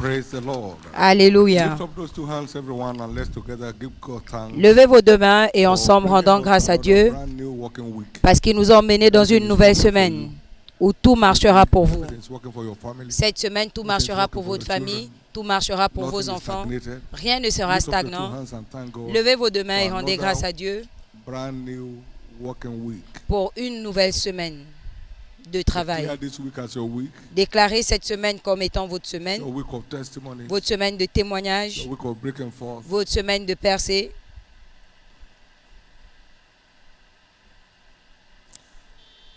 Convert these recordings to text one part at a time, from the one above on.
Praise the Lord. Alléluia. Lift up those two hands, everyone, and let's together give God thanks. Levez vos deux mains et for ensemble bringing rendons us grâce à another Dieu brand new working week. parce qu'il nous a emmenés dans une nouvelle semaine où tout marchera pour vous. Everything's working for your family. Cette semaine, tout marchera pour votre famille, tout marchera pour vos Nothing is enfants. stagnated. Rien ne sera Lift up your two stagnant. hands and thank God Levez vos deux mains et for rendez another grâce à Dieu brand new working week. pour une nouvelle semaine de travail. Declare this week as your week, Déclarez cette semaine comme étant votre semaine, your week of testimony, votre semaine de témoignage, your week of breaking forth. votre semaine de percée.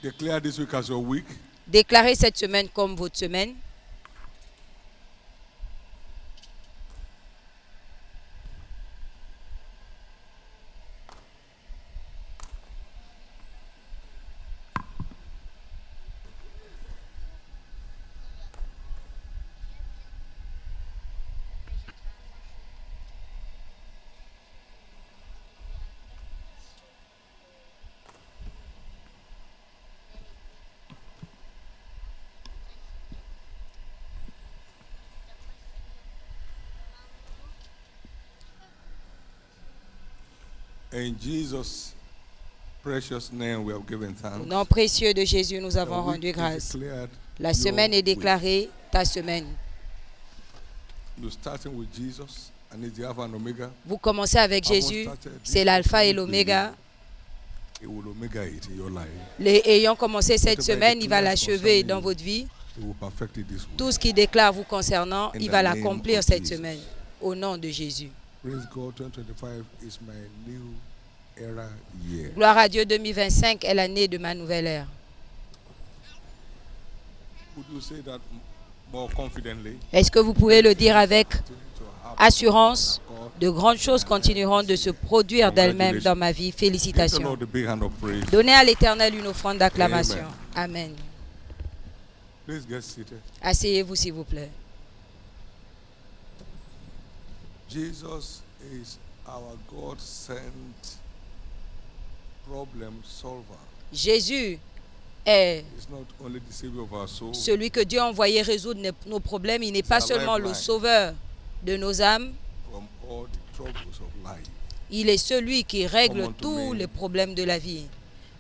Declare this week as your week, Déclarez cette semaine comme votre semaine. in Jesus' precious name we have given Au thanks. nom précieux de Jésus, nous The avons week rendu is grâce. declared La your semaine est week. déclarée ta semaine. You're starting with Jesus, and it's the Alpha and Omega. Vous commencez avec Jésus, c'est l'alpha et l'oméga. It will omega it in your life. Ayant commencé cette semaine, il va l'achever dans votre vie. It will perfect it this week. Tout ce qu'il déclare vous concernant, In il the va name l'accomplir of cette Jesus. semaine. Au nom de Jésus. Praise God, 2025 is my new era year. Gloire à Dieu, 2025 est l'année de ma nouvelle ère. Would you say that more confidently? Est-ce que vous pouvez le dire avec To have assurance? God. De grandes choses continueront de se produire d'elles-mêmes dans ma vie. Give the Félicitations. Lord a big hand of praise. Donnez à l'Éternel une offrande d'acclamation. Amen. Please get seated. Asseyez-vous s'il vous plaît. Jesus is our God-sent problem solver. Jésus est He's not only the savior of our soul, celui que Dieu a envoyé résoudre nos problèmes. Il n'est pas seulement le sauveur de nos âmes. from all the troubles of life. Il est celui qui règle tous les problèmes de la vie.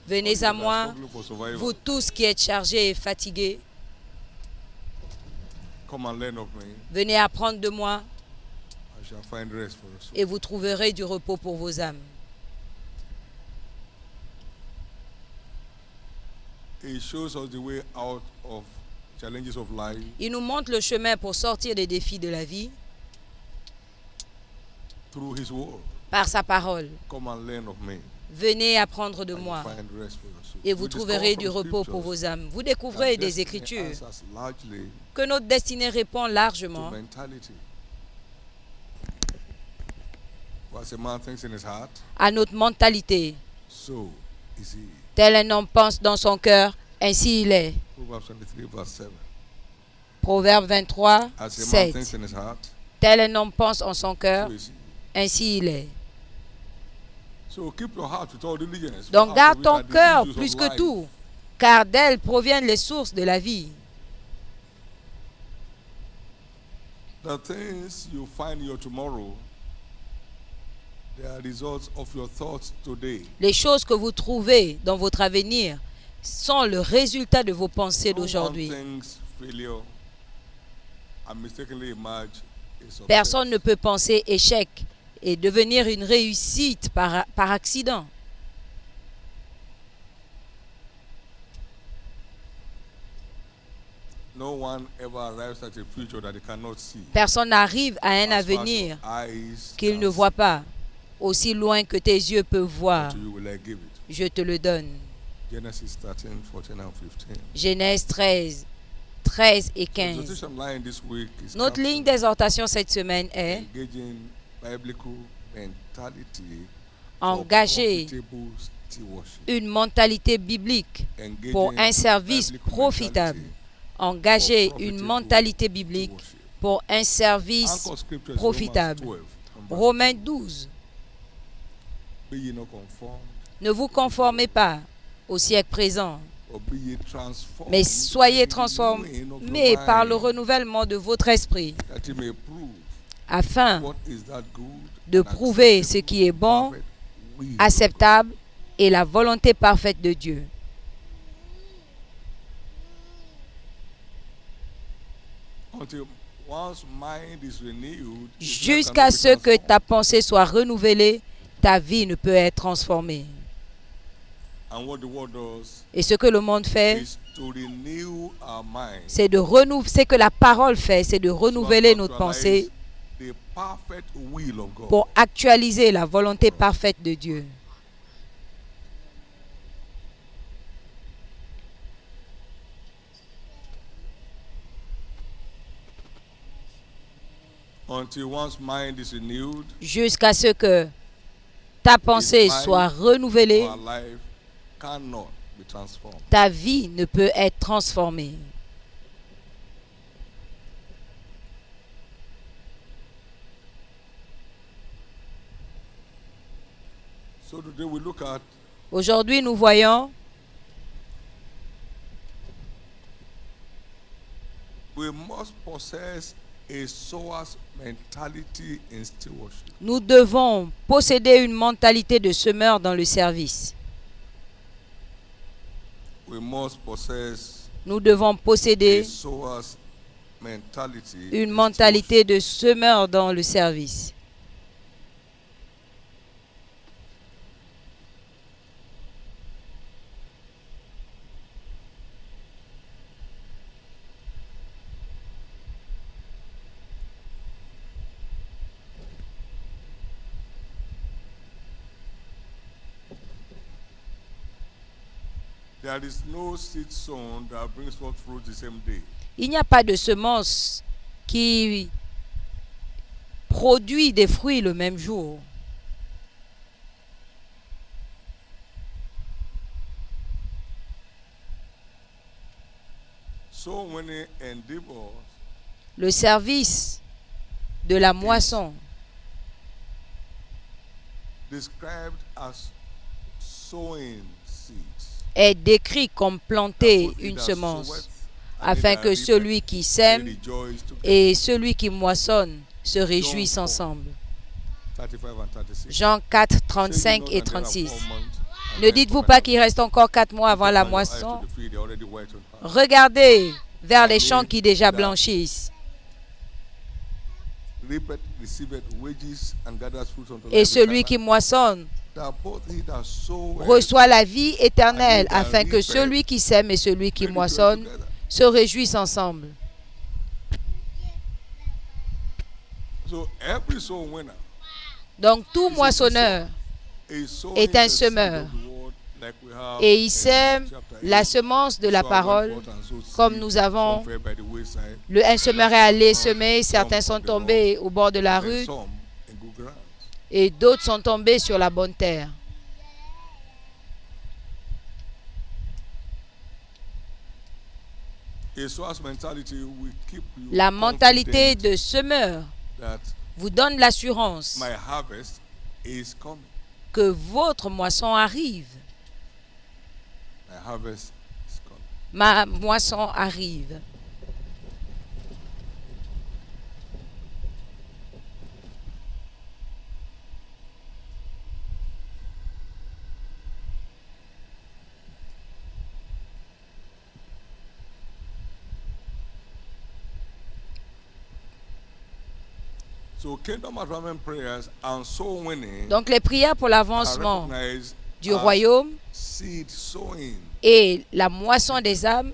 Venez à moi, Struggle for survival. vous tous qui êtes chargés et fatigués. Come and learn of me. Venez apprendre de moi I shall find rest for your soul. et vous trouverez du repos pour vos âmes. He shows us the way out of challenges of life Il nous montre le chemin pour sortir des défis de la vie through His word. par sa parole. Come and learn of me. Venez apprendre de And moi you'll find rest for your soul. et vous We trouverez discover du from repos pour scriptures vos âmes. Vous that découvrez des destiny Écritures answers largely que notre destinée répond to largement mentality. What a man thinks in his heart, à notre mentalité. so is he. Tel un homme pense dans son cœur, ainsi il est. Proverbs 23 verse 7. Proverbe 23, As a man 7. thinks in his heart, Tel un homme pense en son cœur, so is he. ainsi il est. So keep your heart with all diligence. Donc for garde out ton of it are the cœur issues plus of que life. tout, car d'elle proviennent les sources de la vie. The things you find in your tomorrow, they are results of your thoughts today. Les choses que vous trouvez dans votre avenir sont le résultat de vos pensées No one d'aujourd'hui. thinks failure and mistakenly emerge is success. Personne ne peut penser échec et devenir une réussite par accident. No one ever arrives at a future that they cannot see. Personne n'arrive à un As far as avenir your eyes qu'il can ne see, voit pas. Aussi loin que tes yeux peuvent voir, to you will I give it. je te le donne. Genesis 13, 14 and 15. Genèse 13, 13 et The 15. exhortation line this week is Notre ligne captioned, d'exhortation cette semaine est engaging biblical mentality engager for profitable stewardship. une mentalité biblique Engaging pour un service biblical profitable. mentality Engager for une profitable mentalité biblique stewardship. pour un service Anchor scripture is profitable. Romans 12, and verse Romains 2. 12. Be ye not conformed Ne vous conformez pas au siècle présent, but be ye transformed mais soyez by the renewing of your transformés par le mind, renouvellement de votre esprit, that ye may prove afin what is that good de and prouver ce acceptable qui est and bon, perfect will of God. acceptable et la volonté parfaite de Dieu. Until one's mind is renewed, his life Jusqu'à cannot be ce que transformed. ta pensée soit renouvelée, ta vie ne peut être transformée. And what the world does Et ce que le monde fait, is to renew our mind, c'est c'est que la parole fait, c'est de renouveler to notre pensée actualize the perfect will of God. pour actualiser la volonté parfaite de Dieu. Until one's mind is renewed, Jusqu'à ce que ta pensée soit renouvelée, our life cannot be transformed. ta vie ne peut être transformée. So today we look at Aujourd'hui, nous voyons, we must possess a sower's mentality in stewardship. nous devons posséder une mentalité de semeur dans le service. We must possess Nous devons a posséder sower's mentality une in mentalité de semeur dans le service. There is no seed sown that brings forth fruit the same day. Il n'y a pas de semence qui produit des fruits le même jour. So many endeavors Le service de la moisson described as sowing seeds. est décrit comme planter Both he une that semence, soweth and he afin that que reapeth celui qui may sème rejoice together. et celui qui moissonne se réjouissent John 4, ensemble. 35 and 36. Jean 4, Say ye 35 not et that there are 36. 4 months and Ne then dites-vous come pas and qu'il reste encore 4 mois avant la turn your eyes to moisson? the field, they are already white and hard. Regardez vers les champs qui déjà blanchissent. Reapeth, receiveth wages and gathers fruit unto Et life celui qui eternal, moissonne that both he that soweth reçoit la vie éternelle, and he that afin que reapeth celui qui sème et celui qui may rejoice moissonne together. se réjouissent ensemble. So every soul winner Donc tout moissonneur is sowing est un the seed semeur. of the word like we have et il in sème chapter la 8. semence de la So I went parole, forth and sowed comme seed, nous avons. some fell by the wayside, Un semeur est allé some semer, certains sont on the tombés au bord de la road, and rue some in good ground. et d'autres sont tombés sur la bonne terre. A source mentality will keep you La mentalité confident de semeur that vous donne l'assurance my harvest is coming. que votre moisson arrive. My harvest is coming. Ma moisson arrive. So kingdom advancement prayers and soul winning Donc les prières pour are l'avancement recognized du as royaume seed sowing. et la moisson des âmes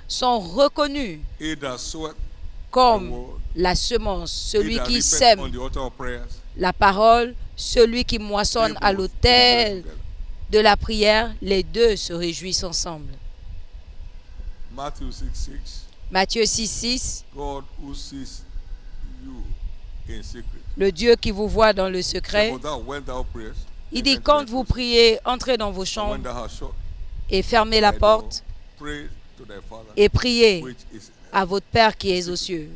sont reconnus He that soweth the comme word, la semence, he celui that qui reapeth sème on the altar of prayers, la parole, celui qui moissonne they à both l'autel rejoice together. de la prière, les deux se réjouissent ensemble. Matthew 6:6. Matthieu 6, 6, God who sees you in secret. le Dieu qui vous voit dans le Say, secret, for thou, when thou prayest, il dit enter quand into vous thy closet, priez, entrez dans vos and when chambres thou hast shut et fermez la thy porte door, pray to thy Father et priez which is in heaven. à votre Père qui est aux cieux.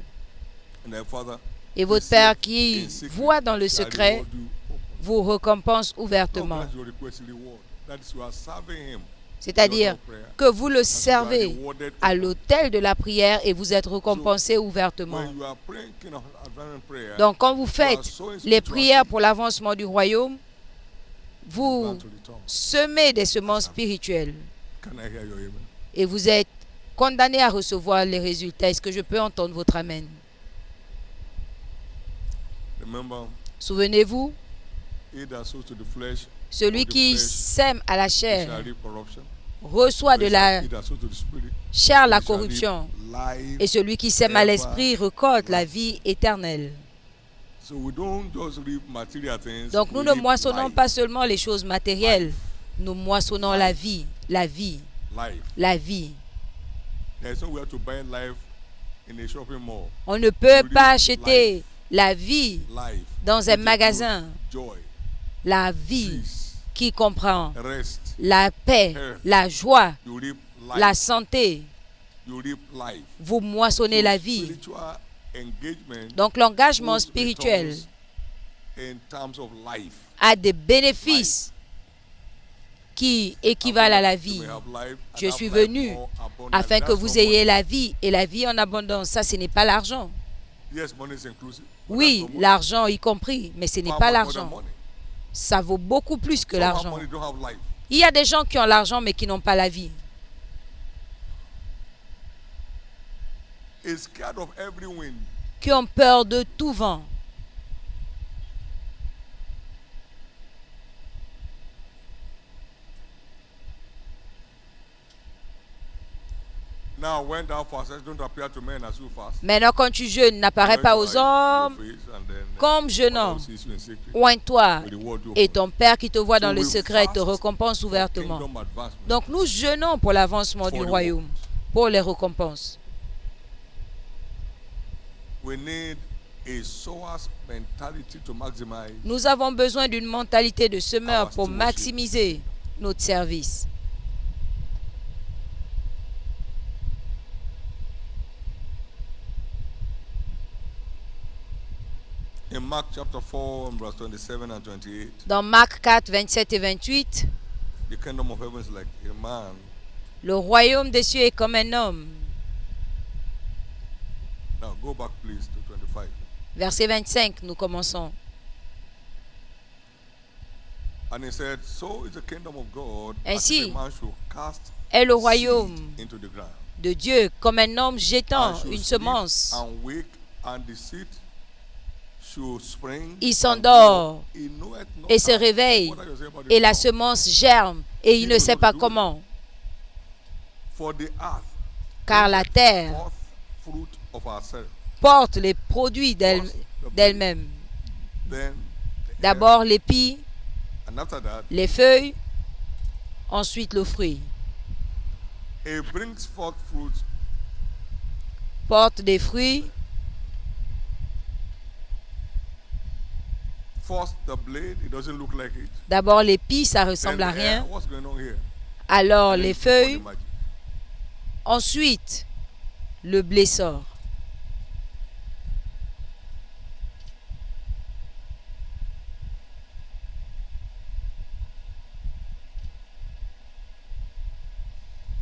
And thy Father Et votre which Père seeth qui in secret voit dans le shall secret reward you openly. vous récompense Don't ouvertement. grant your request in the world. That is, you are serving Him C'est-à-dire que vous le servez rewarded à openly. l'autel de la prière et vous êtes récompensé ouvertement. When you are praying Kingdom Advancement Prayer, Donc quand vous you are faites sowing les spiritual prières seed pour l'avancement du royaume, vous back to the tongue. semez des semences spirituelles Can I hear your amen? et vous êtes condamné à recevoir les résultats. Est-ce que je peux entendre votre amen? Remember, Souvenez-vous, he that sows to the flesh, celui of the qui flesh sème à la he shall chair reap corruption. reçoit de la He that sows to the spirit, chair la he shall reap corruption, life. et celui qui sème à l'esprit récolte la vie éternelle. So we don't just reap material things. Donc nous we ne reap moissonnons life. pas seulement les choses matérielles, nous moissonnons la vie, la vie, Life. la vie. There's nowhere to buy life in a shopping mall. On ne peut We pas reap acheter life. la vie Life. dans un Which magasin. includes joy, La vie peace, qui comprend rest. la paix, la joie, You reap la life. santé. You reap life. Vous moissonnez So la vie. spiritual engagement Donc l'engagement goes spirituel returns in terms of life. a des bénéfices qui équivalent à la vie. Je suis venu afin que vous ayez la vie et la vie en abondance. Ça, ce n'est pas l'argent. Yes, money is inclusive. but Oui, that's not l'argent y compris, mais ce n'est far pas more than l'argent. money. Ça vaut beaucoup plus que Some have l'argent. money, don't have life. Il y a des gens qui ont l'argent mais qui n'ont pas la vie. Is scared of every wind. Qui ont peur de tout vent. Now, when thou fastest, don't appear to men as you fast. Maintenant, quand tu jeûnes, n'apparaît Anoint pas your aux eyes and hommes your face, and then, comme jeûnant. God sees you in secret. Oigne-toi With the word you et open. ton Père qui te voit dans So le we secret te fast récompense for ouvertement. kingdom advancement. Donc nous jeûnons pour l'avancement For du the royaume, pour les récompenses. We need a sower's mentality to maximize. Nous avons besoin d'une mentalité de semeur Our pour stewardship. maximiser notre service. In Mark chapter 4, verse 27 and 28, Dans Marc 4, 27 et 28, the kingdom of heaven is like a man le royaume des cieux est comme un homme. Now go back please to 25. Verset 25, nous commençons. And he said, so is the kingdom of God Ainsi as if a man should cast est le seed royaume into the ground. de Dieu comme un homme And jetant should une sleep semence. and wake, and the seed should spring Il and s'endort grow. He knoweth not et se how. réveille What are you saying about the et la ground? semence germe et il He ne knows sait what pas to do. comment. For the earth Car la terre forth fruit of herself. porte les produits d'elle-même. Then the D'abord l'épi, earth, and after that les feuilles, ensuite le fruit. it brings forth fruit. Porte des fruits, First the blade, it doesn't look like it. d'abord l'épi, ça Then ressemble the à ear, rien. what's going on here? Alors And then les you can feuilles, imagine. ensuite le blé sort.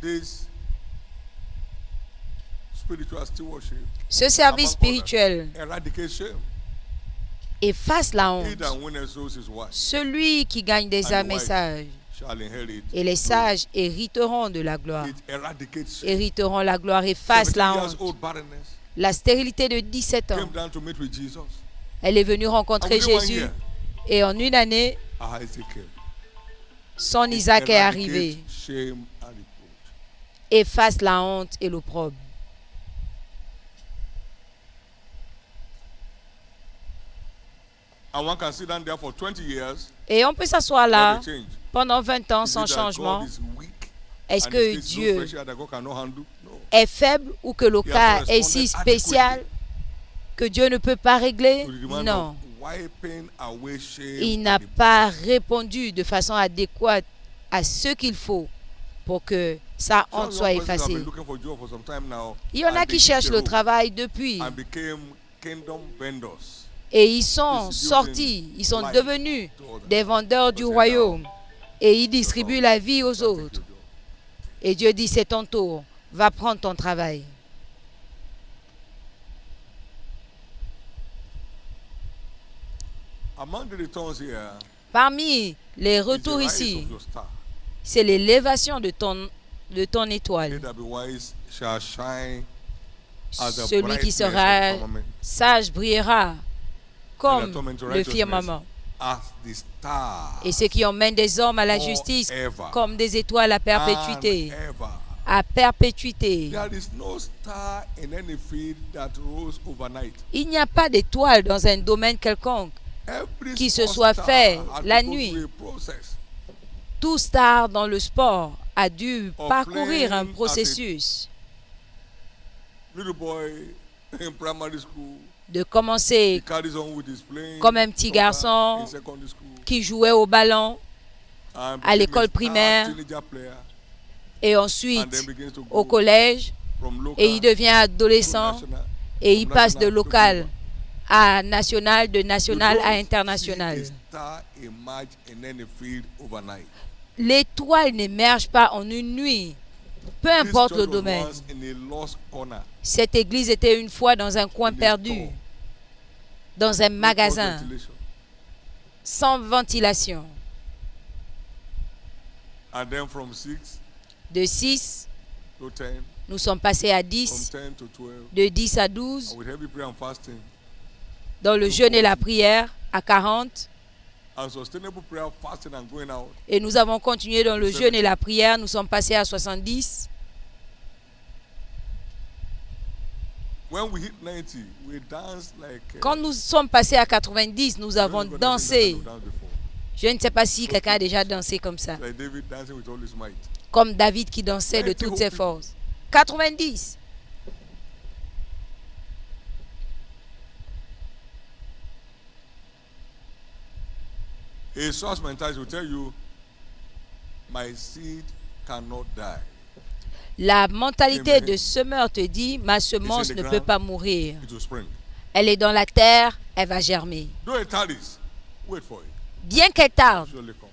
This spiritual stewardship Ce service among others, spirituel eradicates shame. efface la He honte. that winneth souls is wise, Celui qui gagne des And âmes the est wise sage, shall inherit. et les glory. sages hériteront de la gloire. It eradicates shame. Hériteront la gloire, efface 17 la years honte. old barrenness La stérilité de 17 ans, came down to meet with Jesus. elle est venue rencontrer And within 1 Jésus year, et en une année, Isaac came. son It Isaac est eradicates arrivé. shame and reproach. Efface la honte et l'opprobre. And one can sit down there for 20 years Et on peut s'asseoir là without a change. pendant 20 ans Is sans it that changement. God is weak Est-ce and que his case is so Dieu special that God cannot handle? No. est faible ou que le He has cas not est si responded spécial adequately que Dieu ne peut pas régler? to the demand Non. of wiping away shame Il and n'a reproach. pas répondu de façon adéquate à ce qu'il faut pour que sa Some honte soit young persons have effacée. been looking for job for some time now, Il y en and a they qui hit cherchent the le road travail depuis and became kingdom vendors. et ils sont Distributing sortis, ils sont life devenus to others. des vendeurs du Because royaume et ils now, distribuent la vie aux I'll take your autres. job. Et Dieu dit, c'est ton tour. Va prendre ton travail. Among the returns here, Parmi les is the retours rise ici, of your star. c'est l'élévation de ton They étoile. that be wise shall shine as the Celui brightness qui of sera the firmament, sage brillera and the comme torment to le righteousness firmament. as the stars Et ceux qui emmènent des hommes à la justice forever comme des étoiles à perpétuité. and ever. À perpétuité. There is no star in any field that rose overnight. Il n'y a pas d'étoile dans un domaine quelconque Every qui se sport soit star fait had la to go nuit. through a process Tout star dans le sport a dû of parcourir un playing processus little boy in primary school. de He commencer carries on with his playing comme un petit soccer garçon in secondary school, qui jouait au ballon and à became l'école a star primaire teenager player, et and ensuite then begins to au go collège from local et il devient to adolescent national, et from il passe de national to local global. à national, de You national don't à see international. a star emerge in any field overnight. L'étoile n'émerge pas en une nuit, peu This importe church le was domaine. once in a lost corner, Cette église était une fois dans un coin in a perdu, store, dans un no magasin, ventilation. sans ventilation. And then from 6 De 6, to 10, nous sommes passés à from 10, 10 to 12, de 10 à 12, and with heavy prayer and fasting, dans le jeûne et la prière à 40, and sustainable prayer, fasting and going out. et nous avons continué dans le jeûne et la prière, nous sommes passés à 70. When we hit 90, we dance like Quand nous sommes passés à 90, nous avons we've dansé. danced before. Je ne sais pas si quelqu'un a déjà dansé comme ça. Like David dancing with all his might. Comme David qui dansait de toutes ses forces. 90. A source mentality will tell you, my seed cannot die. La mentalité Amen. de semeur te dit, ma semence the ne ground. peut pas mourir. It will spring. Elle est dans la terre, elle va germer. Though it tarries, wait for it. Bien qu'elle tarde, Surely come.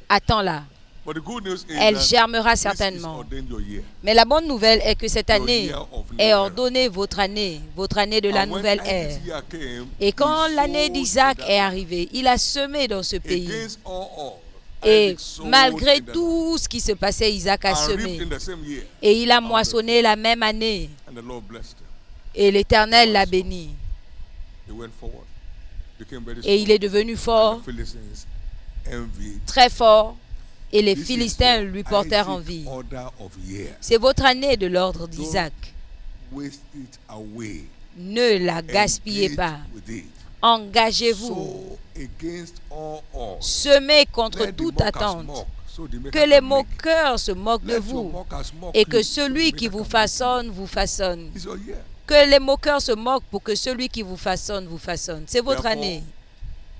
attends-la. But the good news is Elle that germera this is certainement. ordained your year. Mais la bonne nouvelle est que cette Your année year of new est era. ordonnée votre année de la And when nouvelle Isaac's ère. year came, Et quand he l'année sowed d'Isaac in that est land. arrivée, il a semé dans ce pays. Against all odds, Et Isaac sowed malgré in the land. tout ce qui se passait, Isaac a And semé. reaped in the same year. Et il a moissonné la même année. And the Lord blessed him. Et l'Éternel l'a béni. He went forward, became very Et il strong. est devenu And fort, the Philistines envied. très fort. Et les This is Philistins your lui portèrent Isaac envie. order of year. C'est votre année de l'ordre d'Isaac. Waste it away. Ne la gaspillez Engage pas. with it. Engagez-vous. Sow against all odds. Semez contre Let the toute mockers attente. mock, so the maker Que les can make. moqueurs se moquent de Let your vous. mockers mock Et que you, celui so the qui maker vous can façonne, vous façonne. make. It's your year. Que les moqueurs se moquent pour que celui qui vous façonne, vous façonne. C'est votre Therefore, année.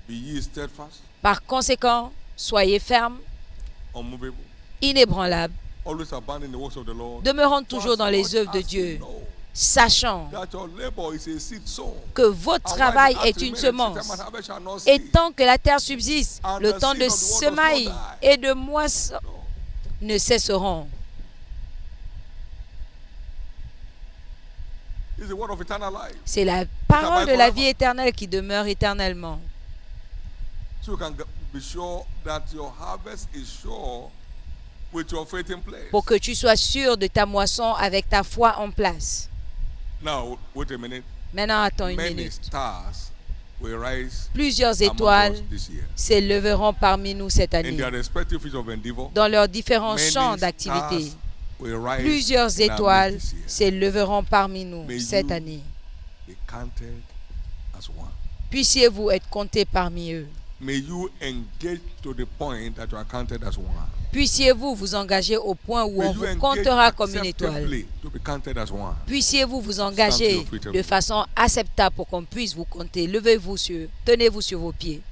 Be ye steadfast, Par conséquent, soyez fermes, unmovable, inébranlables, always abounding in the works of the Lord. demeurant toujours dans les For as œuvres de much as Dieu, you know sachant that your labor is a seed sown. que votre And travail while the est earth une remaineth, semence. time and harvest shall not Et cease. tant que la terre subsiste, And le the temps seed de of the world does semaille not die. et de moisson No. ne cesseront. It's the word of eternal life. C'est la parole de la forever. vie éternelle qui demeure éternellement. So you can be sure that your harvest is sure with your faith in place. Pour que tu sois sûr de ta moisson avec ta foi en place. Now, wait a minute. Maintenant, attends une Many minute. stars will rise Plusieurs among étoiles us this year. s'élèveront parmi nous cette In année. their respective fields of endeavor, Dans leurs différents many champs d'activité, stars will rise plusieurs in our midst étoiles this year. s'élèveront parmi nous May cette you année. be counted as one. Puissiez-vous être comptés parmi eux. May you engage to the point that you are counted as one. Puissiez-vous vous engager au point où May on you vous engage comptera comme une étoile. acceptably to be counted as one. Puissiez-vous vous engager de façon acceptable pour qu'on puisse vous compter. Tenez-vous sur vos pieds.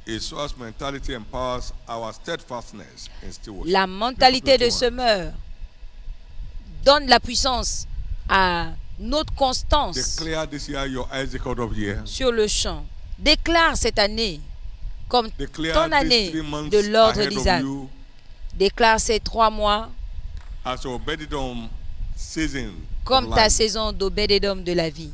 A source mentality empowers our steadfastness in stewardship. La mentalité de Philippians 2:1. semeur donne la puissance à notre constance Declare this year your Isaac out of year. sur le champ. Déclare cette année comme Declare ton these année 3 months de l'ordre ahead of d'Isaac. you Déclare ces 3 mois as your Obed-Edom season comme of ta life. saison d'Obed-Edom de la vie.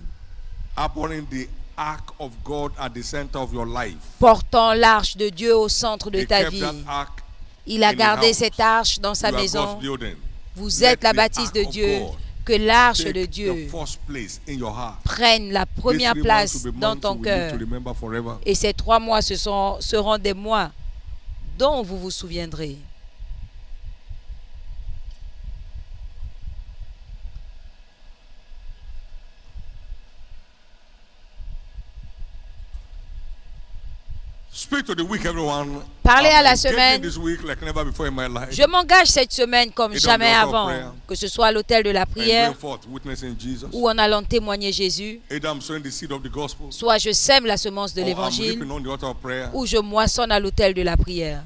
Upholding the ark of God at the center of your life. Portant l'arche de Dieu au centre de He ta kept vie. that ark Il a in his gardé house. cette arche dans sa You are maison. God's building. Vous Let êtes la the bâtisse ark de of Dieu. God Que l'arche take de the Dieu first place in your heart. prenne la première These 3 place months will be dans months ton you will live cœur. to remember forever. Et ces 3 mois seront des mois dont vous vous souviendrez. Speak to the week, everyone. Parlez à la I'm engaging semaine. this week like never before in my life. Je m'engage cette semaine comme Et dans jamais le altar of avant, prayer. que ce soit à l'autel de la And prière going forth, witnessing Jesus. ou en allant témoigner Jésus, Either I'm sowing the seed of the gospel, soit je sème la semence de or I'm l'évangile reaping on the altar of prayer. ou je moissonne à l'autel de la prière.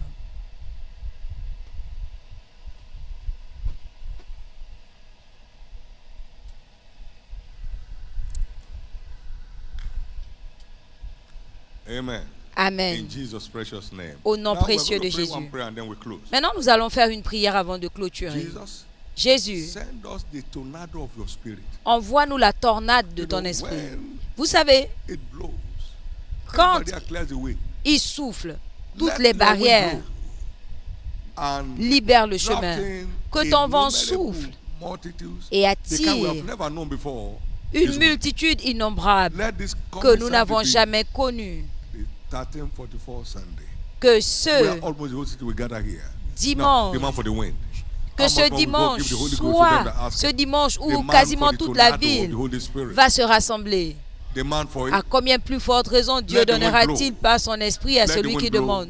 Amen. Amen. In Jesus' precious name. Au nom Now we're précieux going de to pray Jésus. one prayer and then we close. Maintenant, nous allons faire une prière avant de clôturer. Jesus, Jésus, send us the tornado of your spirit. envoie-nous la tornade de You ton know, esprit. when Vous savez, it blows, quand every barrier clears the way. il souffle, toutes Let les your wind barrières blow. And libèrent le chemin. drafting Que ton vent innumerable souffle multitudes, et the kind we have attire never known before, une this week. multitude innombrable Let this que nous n'avons common Sunday jamais connue. be the 1344 Sunday. Que We are ce almost the whole city we gather here. dimanche, Now, demand for the wind. que How ce much more we go dimanche give the Holy Ghost to them soit that ask ce him. dimanche où Demand quasiment for the toute la tornado of the ville Holy Spirit. va se rassembler. Demand for it. À combien plus forte raison Dieu Let the wind donnera-t-il blow. par son esprit à Let the celui wind qui blow. demande?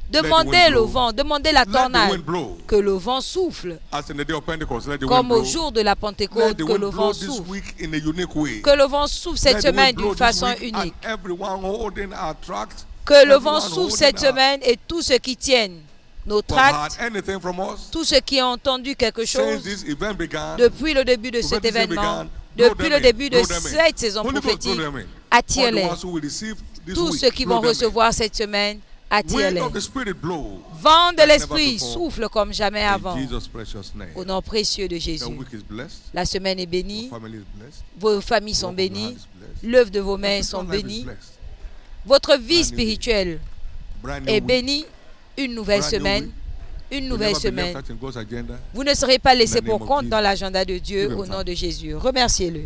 Let the Demandez wind le blow. vent, demandez la Let the tornade, wind blow. que le vent souffle, As in the day of Pentecost, let the wind comme au blow. jour de la Let Pentecôte, the que wind le blow vent this souffle. week in a unique way. Que le vent souffle cette Let the wind semaine blow d'une this façon week and unique. everyone holding our tracts, Que le vent everyone souffle holding cette our- semaine et tous ceux qui tiennent nos who have tracts, heard anything from us, tous ceux qui ont entendu quelque since chose this event began, depuis le début de cet before this event événement, began, blow depuis them le in, début de blow them in. cette saison Holy Ghost, blow prophétique, them in. All the attire-les. ones who will receive this Tous week, ceux qui blow vont them in. recevoir cette semaine, Wind attire-les. of the Spirit blow. Vent de like l'esprit never before. souffle comme jamais avant. In Jesus' precious name. Au nom précieux de Your Jésus. week is blessed. La semaine est Your bénie, family is blessed. vos familles sont Work of your bénies, hand is blessed. l'œuvre de vos Your mains spiritual sont life is bénies, blessed. votre vie Brand new spirituelle Brand new est week. bénie. Une nouvelle Brand new semaine, week. une You'll nouvelle never be left semaine. out in God's agenda. Vous ne serez pas laissé In the name pour of compte Jesus. dans l'agenda de Dieu Give him au nom thanks. de Jésus. Remerciez-le.